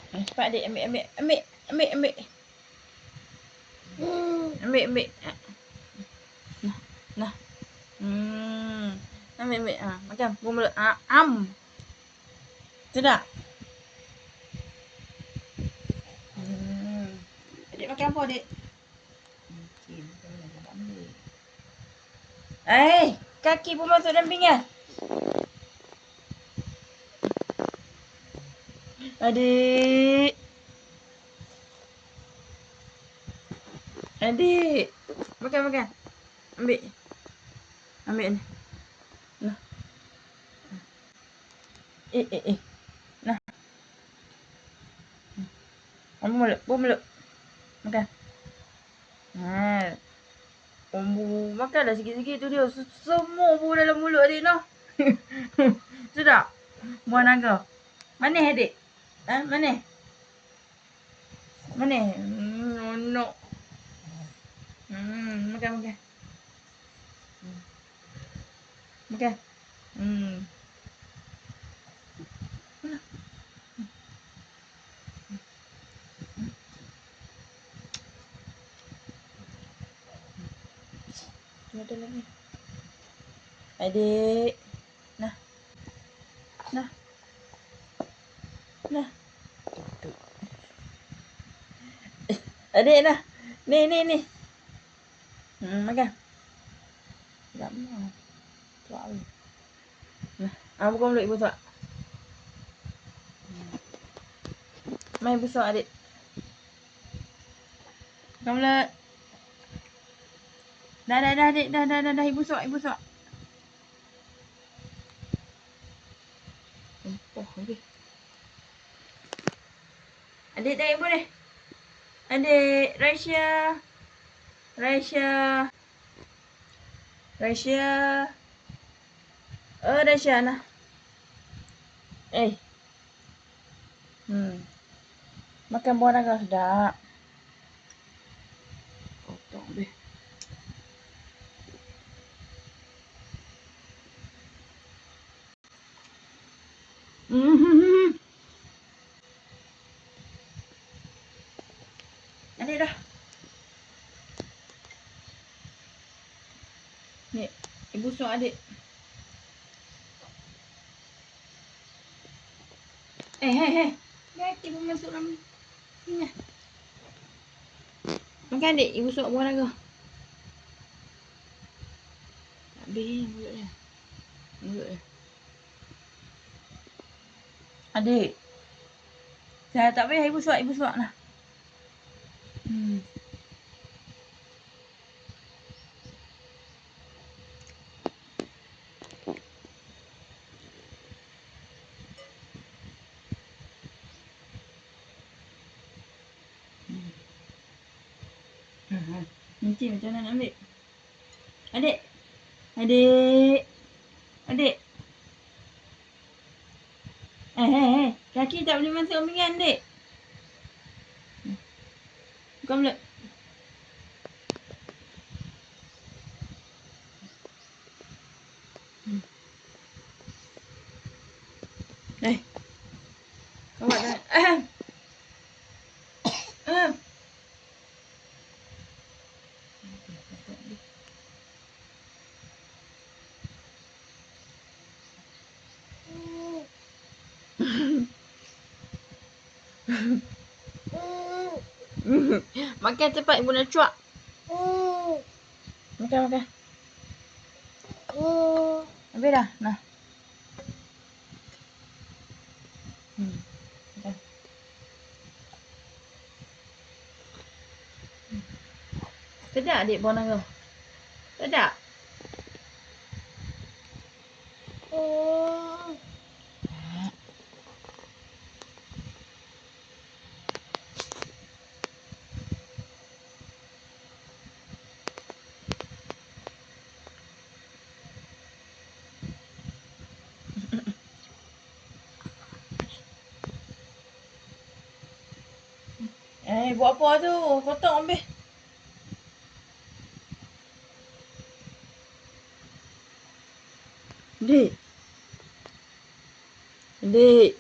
Cepat adik, ambil. Ambil. Nah. Ambil. Makan. Buang mulut. Sedap. Adik makan apa adik? Kaki pun masuk dalam pinggan. Adik. Makan. Ambil ni. Nah. Nah. Buang mulut. Makan. Makanlah sikit-sikit tu dia. Semua pun dalam mulut adik noh. Sedap. Buah naga. Manis adik? Manis? No. Makan. Makan. Ada lagi. Adik. Nah. Adik nah. Ni. Makan. Sedap lah. Tuak ni. Nah. Buka mulut ibu tuak. Main besar adik. Buka mulut. Dah adik. Dah. Ibu suap. Okey. Adik dah ibu ni. Adik. Raisya. Raisya nah. Makan buah naga sedap. Potong deh. Adik dah. Ni, ibu suap adik. Hei. Kaki pun masuk dalam ni. Makan adik, ibu suap buah naga. Habis mulut dia. Adik. Saya tak payah ibu suap lah. Nanti macam mana nak ambil? Adik. Kaki tak boleh masuk pinggan adik. Buka mulut. Awak dah. Makan cepat ibu nak cuak. Makan. Habis dah. Nah. Makan. Sedap adik buah naga. Sedap. Buat apa tu? Potong habis. Adik.